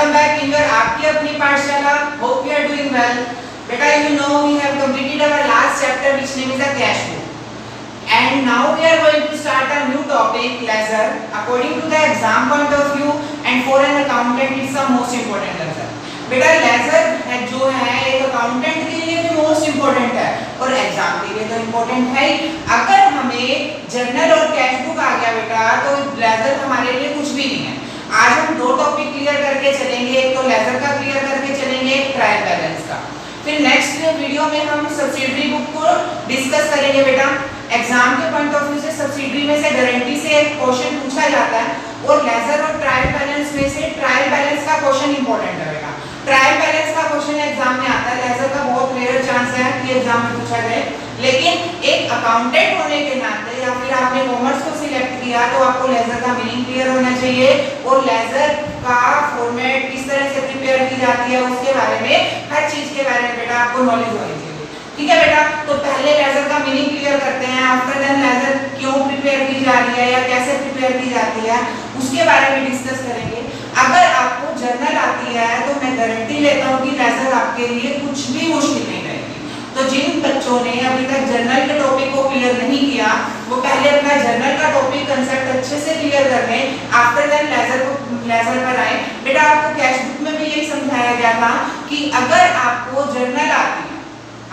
welcome back in your आपकी अपनी पाठशाला. Hope you are doing well. Beta, you know we have completed our last chapter which name is a cash book. And now we are going to start a new topic, ledger. According to the exam point of view and for an accountant it's the most important ledger. बेटा laser जो है एक accountant के लिए भी most important है और exam के लिए तो इम्पोर्टेंट है ही. अगर हमें जर्नल और कैश बुक आ गया बेटा तो लेजर हमारे लिए कुछ भी नहीं है. आज हम दो टॉपिक क्लियर करके चलेंगे, एक तो लेजर का क्लियर करके चलेंगे, एक ट्रायल बैलेंस का. फिर नेक्स्ट वीडियो में हम सब्सिडरी बुक को डिस्कस करेंगे. बेटा एग्जाम के पॉइंट ऑफ व्यू से सब्सिडरी में से गारंटी से एक क्वेश्चन पूछा जाता है और लेजर और ट्रायल बैलेंस में से ट्रायल बैलेंस का क्वेश्चन इंपॉर्टेंट है. बेटा ट्रायल बैलेंस का क्वेश्चन एग्जाम में आता है, लेजर का बहुत रेयर चांस है कि एग्जाम में पूछा जाए. लेकिन एक अकाउंटेंट होने के नाते या फिर आपने कॉमर्स को सिलेक्ट किया तो आपको लेजर का मीनिंग क्लियर होना चाहिए और लेजर का फॉर्मेट किस तरह से प्रिपेयर की जाती है उसके बारे में, हर चीज के बारे में बेटा आपको नॉलेज होनी चाहिए. ठीक है बेटा, तो पहले लेजर का मीनिंग क्लियर करते हैं, आफ्टर देन लेजर क्यों प्रिपेयर की जा रही है या कैसे प्रिपेयर की जाती है उसके बारे में डिस्कस करेंगे. अगर आपको जर्नल आती है तो मैं गारंटी लेता हूँ कि लेजर आपके लिए कुछ भी मुश्किल नहीं रहेगी. तो जिन बच्चों ने अभी तक जर्नल के टॉपिक को क्लियर नहीं किया वो पहले अपना जर्नल का टॉपिक कंसेप्ट अच्छे से क्लियर कर लें, आफ्टर देन लेजर पर आए. बेटा आपको कैश बुक में भी यही समझाया गया था कि अगर आपको जर्नल आती है,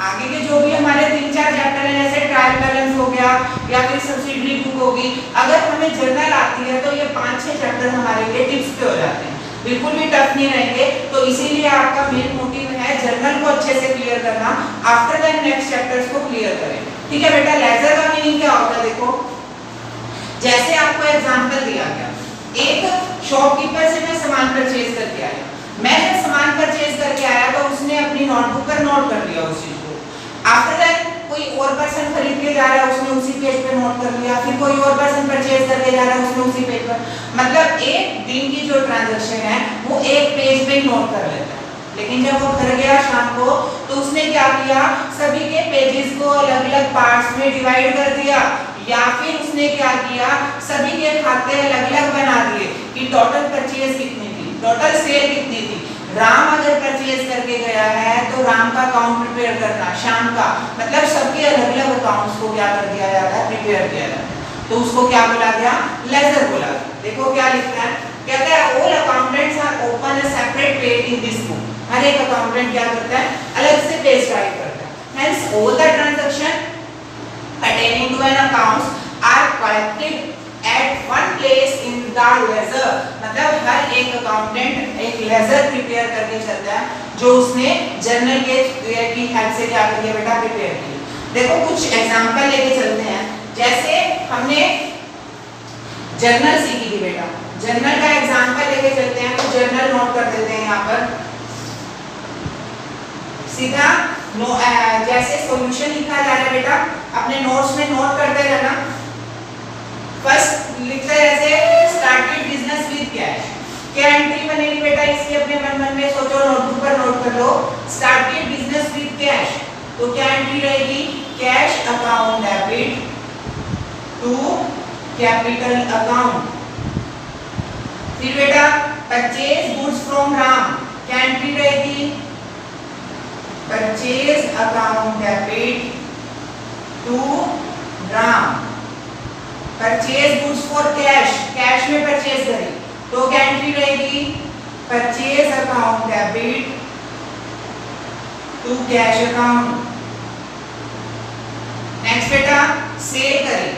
आगे के जो भी हमारे 3-4 चैप्टर हैं जैसे ट्रायल बैलेंस हो गया या फिर सब्सिडरी बुक होगी, अगर हमें जर्नल आती है तो ये 5-6 चैप्टर हमारे लिए टिप्स पे हो जाते हैं, बिल्कुल भी टफ नहीं रहेंगे. तो इसीलिए आपका मेन मोटिव है जर्नल को अच्छे से क्लियर करना, आफ्टर दैट नेक्स्ट चैप्टर्स को क्लियर करें. ठीक है बेटा, लेजर का मीनिंग क्या होता है देखो. जैसे आपको एग्जांपल दिया गया, एक शॉपकीपर से मैं सामान परचेज करके आया, मैं जब सामान परचेज करके आया तो उसने अपनी नोटबुक पर नोट कर लिया उस चीज को. आफ्टर दैट कोई और पर्सन खरीद के जा रहा है उसने उसी पेज पे नोट कर लिया, फिर कोई और पर्सन परचेज करके जा रहा है उसने उसी पेज पर, मतलब एक दिन की जो ट्रांजैक्शन है वो एक पेज पे नोट कर लेता है. लेकिन जब वो घर गया शाम को तो उसने क्या किया, सभी के पेजेस को अलग अलग पार्ट्स में डिवाइड कर दिया या फिर उसने क्या किया, सभी के खाते अलग अलग बना दिए कि टोटल परचेज कितनी थी, टोटल सेल कितनी थी. राम अगर परचेज करके गया है तो राम का अकाउंट प्रिपेयर करना, श्याम का, मतलब सबके अलग अलग अकाउंट्स को क्या कर दिया जाता है, प्रिपेयर किया जाता है. तो उसको क्या बोला गया, लेजर बोला गया. देखो क्या लिखता है, कहता है all accountants are open a separate page in this book. हर एक अकाउंटेंट क्या करता है, अलग से पेज राइट करता है. Hence all the transaction pertaining to an accounts are collected at one place in the ledger. मतलब हर एक अकाउंटेंट एक लेजर प्रिपेयर करके चलता है जो उसने जर्नल के की हेल्प से क्या किया बेटा, प्रिपेयर किया. देखो कुछ एग्जांपल लेके चलते हैं. जैसे हमने जर्नल सीखी थी बेटा, जर्नल का एग्जांपल लेके चलते हैं. तो जर्नल नोट कर देते हैं यहाँ पर सीधा जैसे सॉल्यूशन लिखा जा रहा है बेटा, अपने नोट्स में नोट करते रहना. फर्स्ट लिखते हैं जैसे स्टार्टेड बिजनेस विद कैश. क्या एंट्री बनेगी बेटा इसकी, अपने मन में सोचो, नोटबुक पर नोट कर लो. स्टार्टेड बिजनेस विद कैश, तो क्या एंट्री रहेगी, cash account debit to capital account. फिर बेटा परचेज गुड्स फ्रॉम राम, क्या एंट्री रहेगी, purchase account debit to Ram. Purchase goods for cash, cash में परचेज करी तो क्या एंट्री रहेगी, purchase account debit to cash account. Next बेटा सेल करी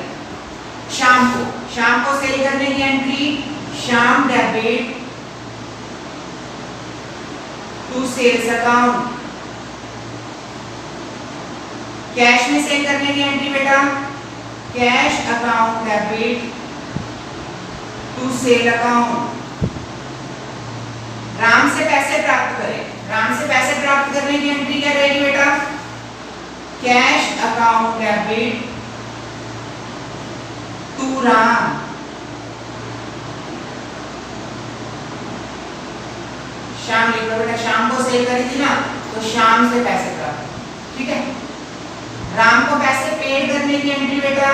शाम को सेल करने की entry, Shyam debit to sales account. Cash में सेल करने की एंट्री बेटा, cash account debit to sale account. Ram से पैसे प्राप्त करें, राम से पैसे प्राप्त करने की एंट्री क्या रहेगी बेटा, cash account debit to Ram. Shyam लिखो बेटा, शाम को सेल करी थी ना तो शाम से पैसे प्राप्त. ठीक है, राम को पैसे पेड करने की एंट्री बेटा,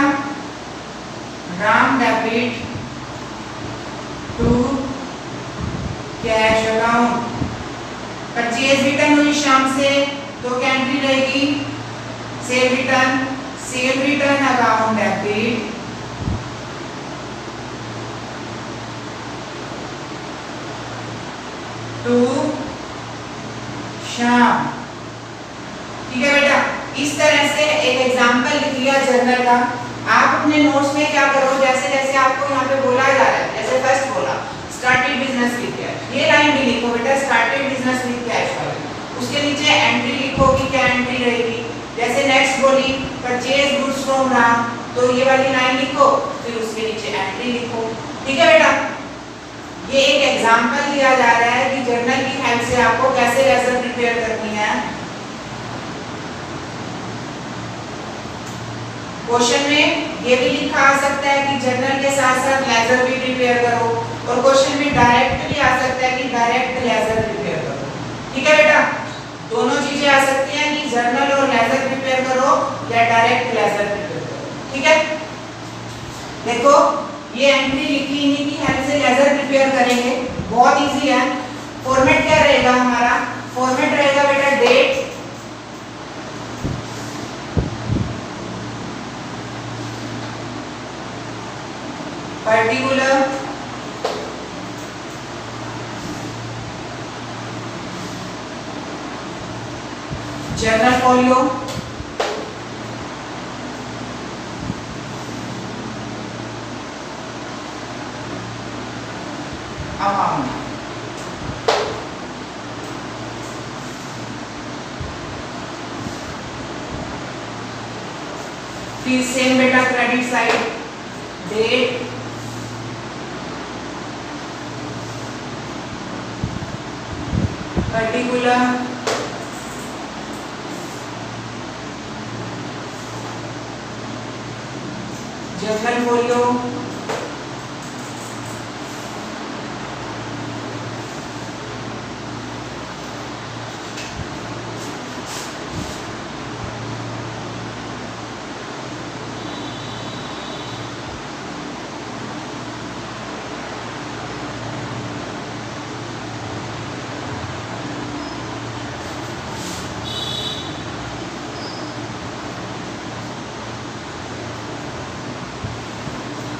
Ram debit to cash account. Purchase return हुई शाम से, तो क्या एंट्री रहेगी? Sale return. Sale return account debit to Shyam. ठीक है बेटा, इस तरह से एक एग्जांपल लिख लिया जर्नल का। आप अपने नोट्स में क्या करो, जैसे जैसे आपको यहाँ पे बोला जा रहा है, जैसे फर्स्ट बोला स्टार्टेड बिजनेस विद कैश, ये लाइन भी लिखो बेटा, स्टार्टेड बिजनेस विद कैश वाली। उसके नीचे एंट्री लिखो कि क्या एंट्री रहेगी। जैसे नेक्स्ट बोली परचेज गुड्स फ्रॉम राम, तो ये वाली लाइन लिखो, फिर उसके नीचे एंट्री लिखो। ठीक है बेटा, ये एक एग्जांपल दिया जा रहा है कि जर्नल की हेल्प से आपको कैसे लेसन प्रिपेयर करनी है। क्वेश्चन में ये भी लिखा आ सकता है कि जर्नल के साथ साथ लेजर भी प्रिपेयर करो, और क्वेश्चन में डायरेक्ट भी आ सकता है कि डायरेक्ट लेजर प्रिपेयर करो। ठीक है बेटा, दोनों चीजें आ सकती हैं कि जर्नल और लेजर प्रिपेयर करो या डायरेक्ट लेजर प्रिपेयर करो। ठीक है, देखो ये एंट्री लिखी, इन्हीं की हेल्प से लेजर प्रिपेयर करेंगे, बहुत इजी है। फॉर्मेट क्या रहेगा हमारा? फॉर्मेट रहेगा बेटा date, particular, journal folio, amount. फिर सेम बेटा credit side, date, particular, journal folio,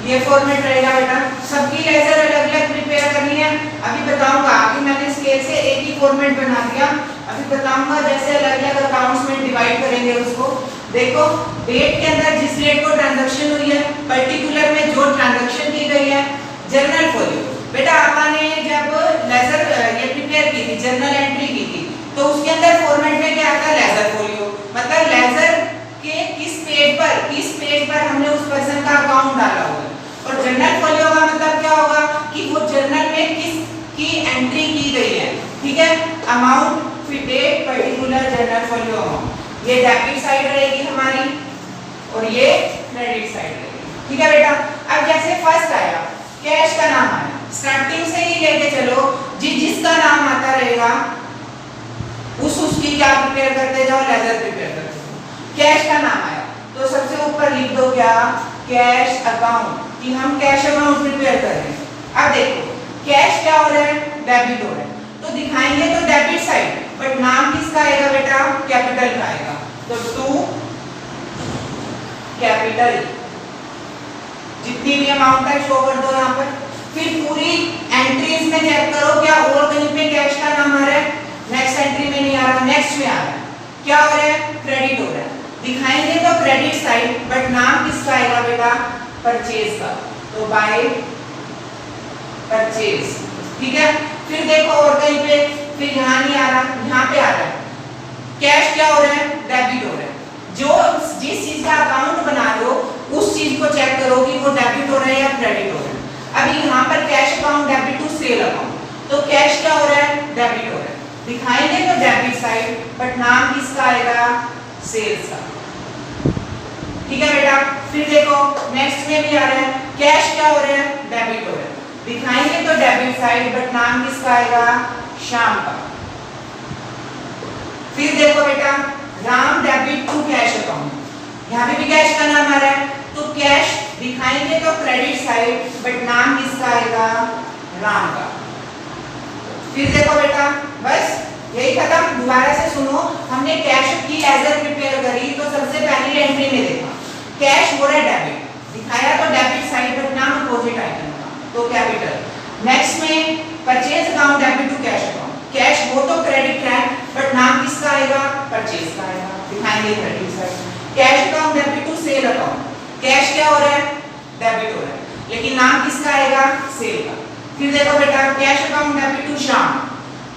ये फॉर्मेट रहेगा बेटा। सबकी लेजर अलग अलग प्रिपेयर करनी है, अभी बताऊंगा। अभी मैंने स्केल से एक ही फॉर्मेट बना दिया, अभी बताऊंगा जैसे अलग अलग अकाउंट्स में डिवाइड करेंगे उसको। देखो डेट के अंदर जिस डेट को ट्रांजैक्शन हुई है, पर्टिकुलर में जो ट्रांजैक्शन की गई है, जर्नल फोलियो। बेटा आपने जब लेजर ये प्रिपेयर की थी, जर्नल एंट्री की थी, तो उसके अंदर फॉर्मेट में क्या आता है? Ledger folio. मतलब लेजर के किस पेज पर हमने उस पर्सन का अकाउंट डाला होगा। और जर्नल फोलियो का मतलब क्या होगा कि वो जर्नल में किस की एंट्री की गई है। ठीक है, अमाउंट, फिर date, particular, journal folio amount. ये डेबिट साइड रहेगी हमारी और ये क्रेडिट साइड रहेगी। ठीक है बेटा, अब जैसे फर्स्ट आया कैश का नाम आया, स्टार्टिंग से ही लेके चलो, जिसका नाम आता रहेगा उसकी क्या प्रिपेयर करते जाओ, लेजर प्रिपेयर करते जाओ। कैश का नाम आया तो सबसे ऊपर लिख दो क्या? कैश अकाउंट, कि हम कैश अकाउंट प्रिपेयर कर रहे हैं। अब देखो कैश क्या हो रहा है? डेबिट हो रहा है, तो दिखाएंगे तो डेबिट साइड, बट नाम किसका आएगा बेटा? कैपिटल का आएगा, तो टू कैपिटल। जितनी भी अमाउंट है शो कर दो यहाँ पर। फिर पूरी एंट्रीज में चेक करो क्या और कहीं पे कैश का नाम आ रहा है? नेक्स्ट एंट्री में नहीं आ रहा, नेक्स्ट में आ रहा है। क्या हो रहा है? क्रेडिट हो रहा है। दिखाएंगे तो क्रेडिट साइड, बट नाम किसका आएगा बेटा? परचेज का, तो बाय परचेज। ठीक है, फिर देखो और कहीं पे, फिर यहाँ नहीं आ रहा, यहाँ पे आ रहा है। कैश क्या हो रहा है? डेबिट हो रहा है। जो जिस चीज का अकाउंट बना रहे हो उस चीज को चेक करो कि वो डेबिट हो रहा है या क्रेडिट हो रहा है। अभी यहाँ पर cash account debit to sale account, तो कैश क्या हो रहा है? डेबिट हो रहा है। दिखाएंगे तो डेबिट साइड, बट नाम किसका आएगा? सेल्स का। ठीक है बेटा, फिर देखो नेक्स्ट में भी आ रहा है, कैश क्या हो रहा है? डेबिट हो रहा है। दिखाएंगे तो डेबिट साइड, बट नाम किसका आएगा? श्याम का। फिर देखो बेटा Ram debit to cash account, यहाँ पे भी कैश का नाम आ रहा है, तो कैश दिखाएंगे तो क्रेडिट साइड, बट नाम किसका आएगा? राम का। फिर देखो बेटा, बस यही खत्म। दोबारा से सुनो, हमने कैश की लेजर प्रिपेयर करी तो सबसे पहली एंट्री में देखा कैश हो रहा है डेबिट, दिखाया तो डेबिट साइड पर नाम अपोजिट आइटम का तो कैपिटल। नेक्स्ट में purchase account debit to cash account, cash हो तो क्रेडिट है बट नाम किसका आएगा, परचेज का आएगा, दिखाएंगे credit side. Cash account debit to sale account, cash क्या हो रहा है, डेबिट हो रहा है, लेकिन नाम किसका आएगा, सेल का। फिर देखो बेटा, cash account debit to Shyam,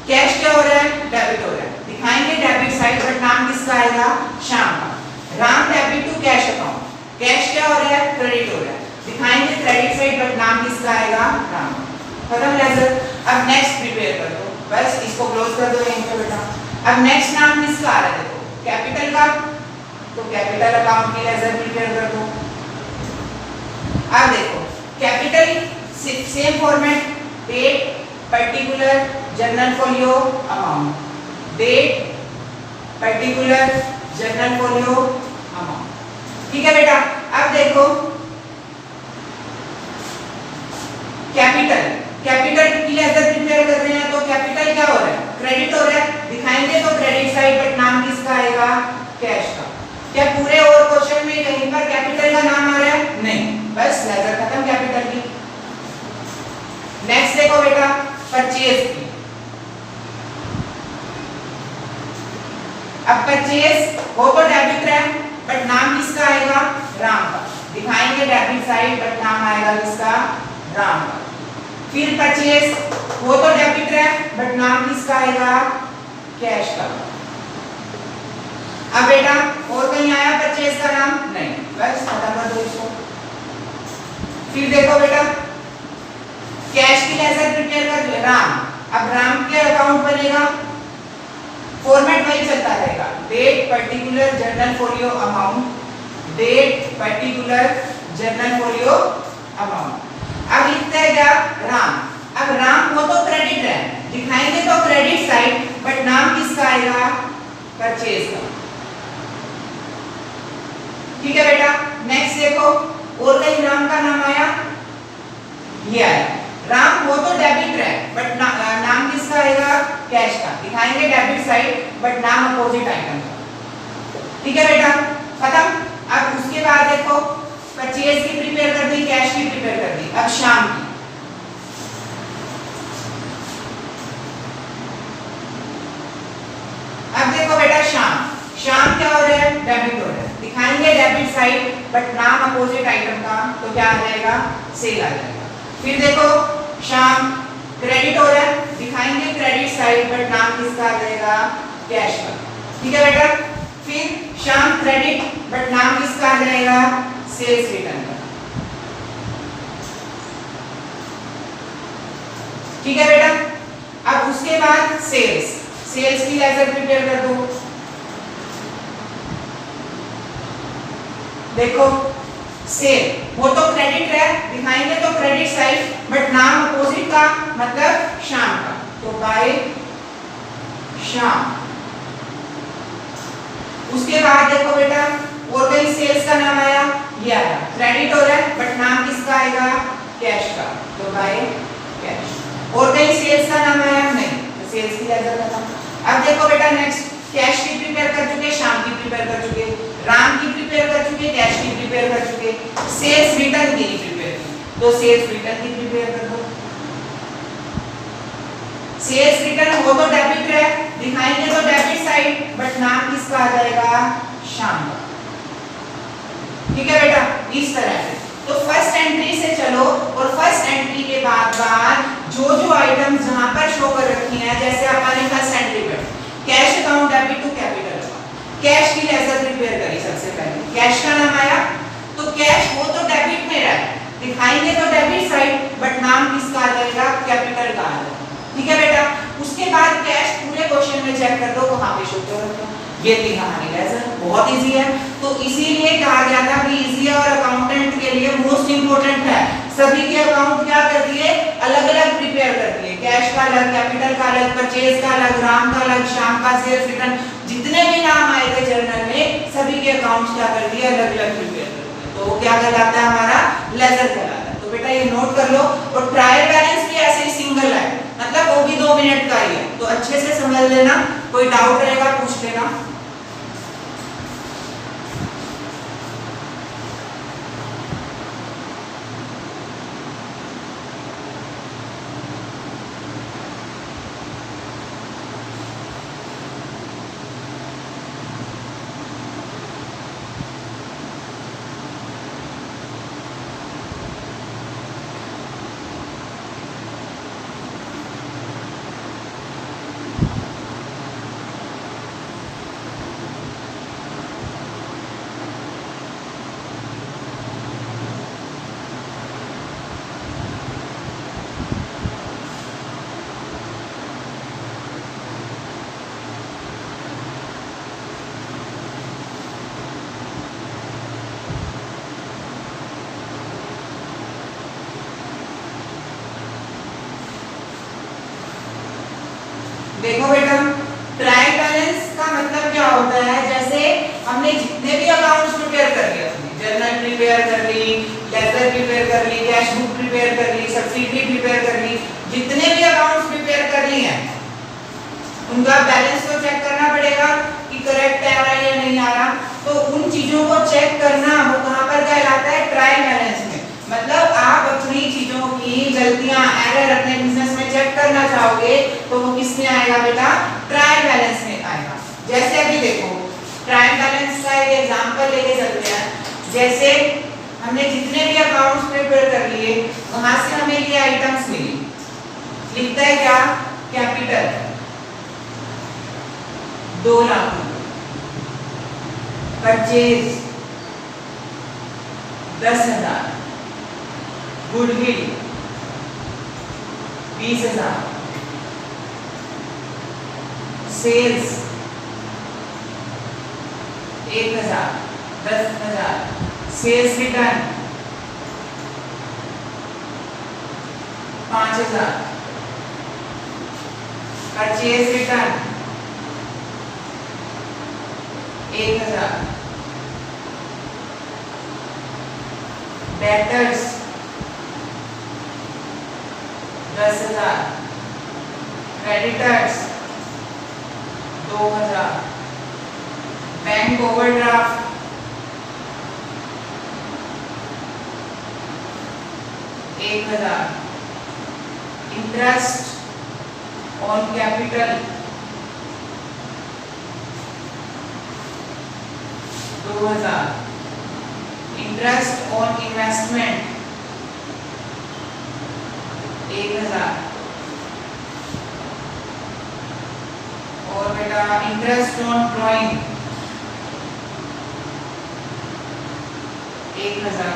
cash क्या हो रहा है, डेबिट हो रहा है, दिखाएंगे डेबिट साइड बट नाम किसका आएगा, श्याम का। Ram debit to cash account, cash क्या हो रहा है, क्रेडिट हो रहा है, दिखाएंगे क्रेडिट साइड बट नाम किसका आएगा, राम। खत्म लेजर। अब नेक्स्ट प्रिपेयर कर दो, बस इसको क्लोज कर दो यहीं पे बेटा। अब नेक्स्ट नाम किसका आ रहा है, देखो कैपिटल का, तो कैपिटल अकाउंट की लेजर प्रिपेयर कर दो। अब देखो capital same format, date, particular, journal folio, amount, date, particular, journal folio, amount. ठीक है बेटा। अब देखो कैपिटल, कैपिटल की लेजर प्रिपेयर कर रहे हैं तो कैपिटल क्या हो रहा है, क्रेडिट हो रहा है, दिखाएंगे तो क्रेडिट साइड बट नाम किसका आएगा, कैश का। क्या पूरे और क्वेश्चन में कहीं पर कैपिटल का नाम आ रहा है, नहीं, बस लेजर खत्म कैपिटल की। नेक्स्ट देखो बेटा, परचेज की। अब परचेज हो तो डेबिट है बट नाम किसका आएगा, राम का, दिखाएंगे डेबिट साइड बट नाम आएगा किसका, राम का। फिर परचेज हो तो डेबिट है बट नाम किसका आएगा, कैश का। अब बेटा और कहीं आया परचेज का नाम, नहीं, बस खत्म कर दो इसको। फिर देखो बेटा, कैश की लेजर प्रिपेयर कर दो, राम। अब राम के अकाउंट बनेगा, फॉर्मेट वही चलता रहेगा, date, particular, journal folio, amount, date, particular, journal folio, amount. अब लिखते हैं क्या, राम। अब राम हो तो क्रेडिट है, दिखाएंगे तो क्रेडिट साइड बट नाम किसका आएगा, परचेज का। ठीक है बेटा। नेक्स्ट देखो और कहीं राम का नाम आया, ये आया, राम हो तो डेबिट है बट नाम किसका आएगा, कैश का, दिखाएंगे डेबिट साइड बट नाम अपोजिट आइटम का। ठीक है बेटा, खत्म। अब उसके बाद देखो परचेज की प्रिपेयर कर दी, कैश की प्रिपेयर कर दी। अब शाम की, अब देखो बेटा शाम, शाम क्या हो रहा है, डेबिट हो रहा है, दिखाएंगे डेबिट साइड बट नाम अपोजिट आइटम का, तो क्या आ जाएगा, सेल आ जाएगा। फिर देखो शाम क्रेडिट हो रहा है, दिखाएंगे क्रेडिट साइड बट नाम किसका आ जाएगा, कैश का। ठीक है बेटा। फिर शाम क्रेडिट बट नाम किसका आ जाएगा, सेल्स रिटर्न का। ठीक है बेटा। अब उसके बाद सेल्स, सेल्स की लेजर प्रिपेयर कर दो। देखो सेल वो तो क्रेडिट है, दिखाएंगे तो क्रेडिट साइड बट नाम अपोजिट का, मतलब शाम का, तो बाय शाम। उसके बाद देखो बेटा और कहीं सेल्स का नाम आया, ये आया, क्रेडिट हो रहा है बट नाम किसका आएगा, कैश का, तो बाय कैश। और कहीं सेल्स का नाम आया, नहीं, तो सेल्स की लेजर खत्म। अब देखो बेटा नेक्स्ट, कैश की प्रिपेयर कर चुके, शाम की प्रिपेयर कर चुके, राम की प्रिपेयर कर चुके, कैश की प्रिपेयर कर चुके, सेल्स रिटर्न की प्रिपेयर की, तो सेल्स रिटर्न की प्रिपेयर कर दो। सेल्स रिटर्न हो तो डेबिट है, दिखाएंगे तो डेबिट साइड बट नाम किसका आ जाएगा, शाम का। ठीक है बेटा, इस तरह से। तो फर्स्ट एंट्री से चलो और फर्स्ट एंट्री के बाद जो जो आइटम जहां पर शो कर रखी हैं, जैसे अपन ने फर्स्ट एंट्री पर cash account debit to capital account, cash की लेजर प्रिपेयर करी सबसे पहले, कैश का नाम आया तो कैश वो तो डेबिट में रहा, दिखाएंगे तो डेबिट साइड बट नाम किसका आ जाएगा, कैपिटल का आ जाएगा। ठीक है बेटा। उसके बाद कैश पूरे क्वेश्चन में चेक कर दो कहां पे शो कर रखा है, ये थी हमारी लेजर, बहुत इजी है। तो इसीलिए कहा गया था कि इजी और अकाउंटेंट के लिए मोस्ट इंपोर्टेंट है। सभी के अकाउंट क्या कर दिए, अलग अलग प्रिपेयर कर दिए, कैश का अलग, कैपिटल का अलग, परचेज का अलग, राम का अलग, शाम का, सेल्स रिटर्न, जितने भी नाम आए थे जर्नल में सभी के अकाउंट्स क्या कर दिए, अलग अलग प्रिपेयर कर दिए, तो वो क्या कहलाता है, हमारा लेजर कहलाता है। तो बेटा ये नोट कर लो। और ट्रायल बैलेंस भी ऐसे ही सिंगल है, मतलब वो भी 2 मिनट का ही है, तो अच्छे से समझ लेना, कोई डाउट रहेगा पूछ लेना। देखो बेटा, ट्रायल बैलेंस का मतलब क्या होता है, जैसे हमने जितने भी अकाउंट्स प्रिपेयर कर लिए, अपनी जर्नल प्रिपेयर कर ली, लेजर प्रिपेयर कर ली, कैश बुक प्रिपेयर कर ली, सब्सिडी प्रिपेयर कर ली, जितने भी अकाउंट्स प्रिपेयर कर लिए हैं उनका बैलेंस तो चेक करना पड़ेगा कि करेक्ट आ रहा है या नहीं आ रहा। तो उन चीजों को चेक करना वो कहां पर कहलाता है, ट्रायल बैलेंस में। मतलब आप अपनी चीजों की गलतियां, एरर अपने बिजनेस में चेक करना चाहोगे तो वो किस में आएगा बेटा, ट्रायल बैलेंस में आएगा। जैसे अभी देखो, ट्रायल बैलेंस का एक एग्जांपल लेके चलते हैं। जैसे हमने जितने भी अकाउंट्स प्रिपेयर कर लिए, वहां से हमें ये आइटम्स मिली, लिखता है क्या, capital 2 lakh, purchase 10,000, goodwill 20,000, sales 1,000, 10,000, sales return 5,000, purchase return 1,000, debtors 10,000, creditors 2,000, bank overdraft 1,000, interest on capital 2,000, interest on investment 1,000, और बेटा इंटरेस्ट ऑन ड्राइंग 1,000।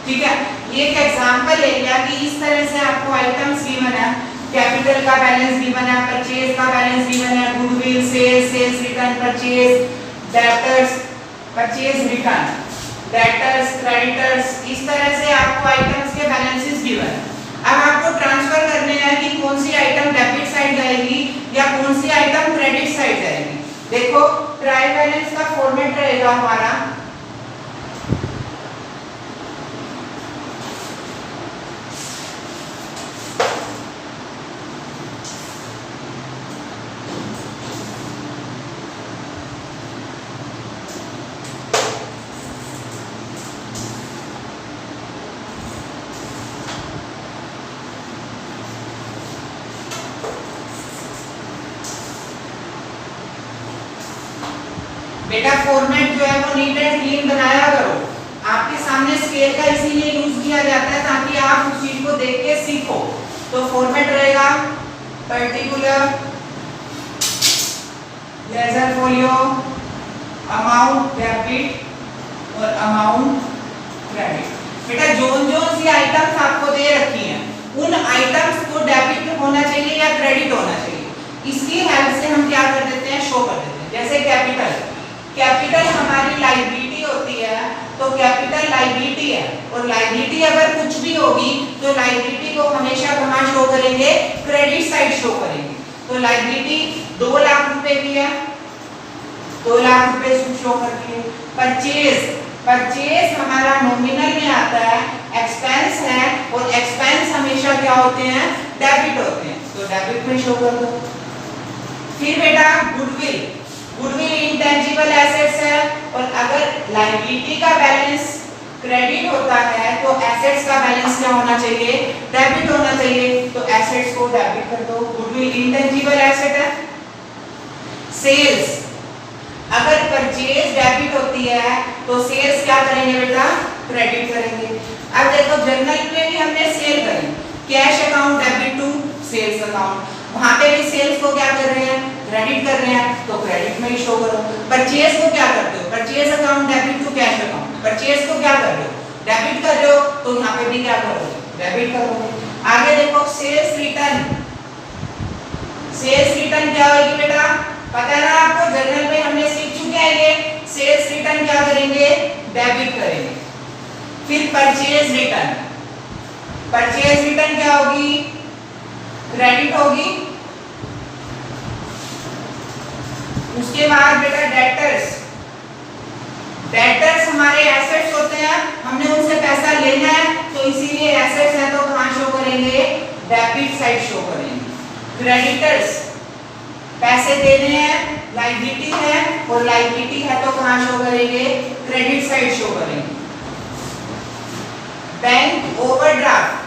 ठीक है, ये एक एग्जांपल ले लिया कि इस तरह से आपको आइटम्स गिवन है, कैपिटल का बैलेंस गिवन है, परचेज का बैलेंस गिवन है, goodwill, sales, sales return, purchase, debtors, purchase return, debtors, creditors, इस तरह से आपको आइटम्स के बैलेंसेस गिवन है। अब आपको ट्रांसफर करने हैं कि कौन सी आइटम डेबिट साइड जाएगी या कौन सी आइटम क्रेडिट साइड जाएगी। देखो, ट्रायल बैलेंस का फॉर्मेट रहेगा हमारा, बेटा फॉर्मेट जो है वो नीट एंड क्लीन बनाया करो। आपके सामने स्केल का इसीलिए यूज किया जाता है ताकि आप उस चीज को देख के सीखो। तो फॉर्मेट रहेगा particular, ledger folio, amount debit और अमाउंट क्रेडिट। बेटा जोन सी आइटम्स आपको दे रखी हैं, उन आइटम्स को डेबिट होना चाहिए या क्रेडिट होना चाहिए, इसकी हेल्प से हम क्या कर देते हैं, शो कर देते हैं। जैसे कैपिटल, कैपिटल हमारी लायबिलिटी होती है, तो कैपिटल लायबिलिटी है, और लायबिलिटी अगर कुछ भी होगी तो लायबिलिटी को हमेशा कहां शो करेंगे, क्रेडिट साइड शो करेंगे। तो लायबिलिटी 2 लाख रुपए की है, 2 लाख रुपए शो करती है। परचेज, परचेज हमारा नॉमिनल में आता है, एक्सपेंस है, और एक्सपेंस हमेशा क्या होते हैं, डेबिट होते हैं। तो डेबिट में शो कर दो। फिर बेटा गुडविल, गुडविल इंटेंजिबल एसेट्स है, और अगर लायबिलिटी का बैलेंस क्रेडिट होता है तो एसेट्स का बैलेंस क्या होना चाहिए, डेबिट होना चाहिए, तो एसेट्स को डेबिट कर दो, गुडविल इंटेंजिबल एसेट है। सेल्स, अगर परचेज डेबिट होती है तो सेल्स क्या करेंगे बेटा, क्रेडिट करेंगे। अब देखो जर्नल में भी हमने सेल करी, cash account debit to sales account, वहां पे भी सेल्स को क्या कर रहे हैं, क्रेडिट कर रहे हैं, तो क्रेडिट में ही शो करो। परचेज को क्या करते हो, purchase account debit to cash account, purchase को क्या कर रहे हो, डेबिट कर रहे हो, तो यहाँ पे भी क्या करोगे, डेबिट करोगे। आगे देखो सेल्स रिटर्न, सेल्स रिटर्न क्या होगी बेटा, पता है ना आपको, जर्नल में हमने सीख चुके हैं ये। सेल्स रिटर्न क्या करेंगे, डेबिट करेंगे। फिर परचेज रिटर्न, परचेज रिटर्न क्या होगी, क्रेडिट होगी। उसके बाद बेटा डेटर्स, डेटर्स हमारे एसेट्स होते हैं, हमने उनसे पैसा लेना है तो इसीलिए एसेट्स है तो कहां शो करेंगे, डेबिट साइड शो करेंगे। क्रेडिटर्स, पैसे देने हैं, लायबिलिटी है, और लायबिलिटी है तो कहां शो करेंगे, क्रेडिट साइड शो करेंगे। बैंक ओवरड्राफ्ट,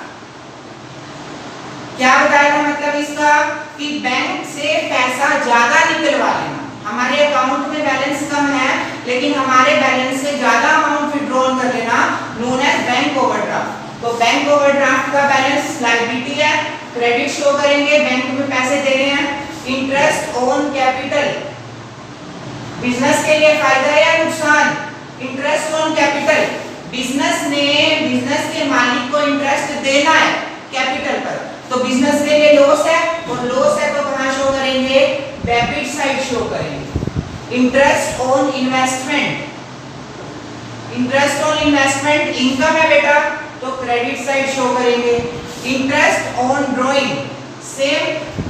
क्या बताया था मतलब इसका, कि बैंक से पैसा ज्यादा निकलवा लेना, हमारे अकाउंट में बैलेंस कम है लेकिन हमारे बैलेंस से ज्यादा अमाउंट विड्रॉल कर लेना, नोन एज बैंक ओवरड्राफ्ट। तो बैंक ओवरड्राफ्ट का बैलेंस लायबिलिटी है, क्रेडिट शो करेंगे, बैंक में पैसे दे रहे हैं। इंटरेस्ट ऑन कैपिटल, बिजनेस के लिए फायदा या नुकसान, इंटरेस्ट ऑन कैपिटल, बिजनेस ने, बिजनेस के मालिक को इंटरेस्ट देना है कैपिटल पर, तो बिजनेस के लिए लॉस है, और लॉस है तो कहां शो करेंगे, डेबिट साइड शो करेंगे। Interest on investment, interest on investment income है बेटा, तो क्रेडिट साइड शो करेंगे। Interest on drawing, same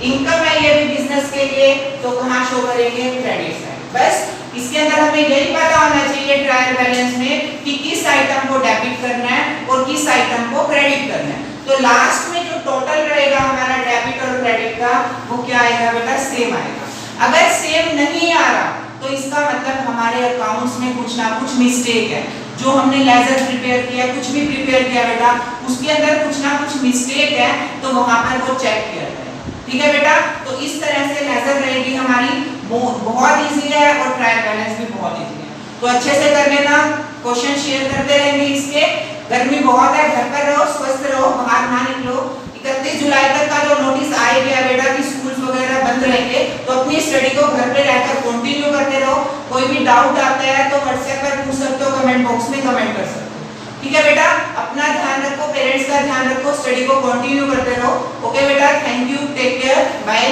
income है ये भी बिजनेस के लिए, तो कहां शो करेंगे, क्रेडिट साइड। बस इसके अंदर हमें यही पता होना चाहिए ट्रायल बैलेंस में कि किस आइटम को डेबिट करना है और किस आइटम को क्रेडिट करना है। तो लास्ट में जो टोटल रहेगा हमारा डेबिट और क्रेडिट का, वो क्या आएगा बेटा, सेम आएगा। अगर सेम नहीं आ रहा तो इसका मतलब हमारे अकाउंट्स में कुछ ना कुछ मिस्टेक है, जो हमने लेजर प्रिपेयर किया, कुछ भी प्रिपेयर किया बेटा, उसके अंदर कुछ ना कुछ मिस्टेक है, तो वहां पर वो चेक किया जाए। ठीक है बेटा, तो इस तरह से लेजर रहेगी हमारी, बहुत इजी है, और ट्रायल बैलेंस भी बहुत इजी है। तो अच्छे से कर लेना, क्वेश्चन शेयर करते रहेंगे इसके। गर्मी बहुत है, घर पर रहो, स्वस्थ रहो, बाहर ना निकलो। 31 जुलाई तक का जो नोटिस आ गया बेटा कि स्कूल्स वगैरह बंद रहेंगे, तो अपनी स्टडी को घर पे रहकर कंटिन्यू करते रहो। कोई भी डाउट आता है तो व्हाट्सएप पर पूछ सकते हो, कमेंट बॉक्स में कमेंट कर सकते हो। ठीक है बेटा, अपना ध्यान रखो, पेरेंट्स का ध्यान रखो, स्टडी को कंटिन्यू करते रहो। ओके बेटा, thank you, take care, bye.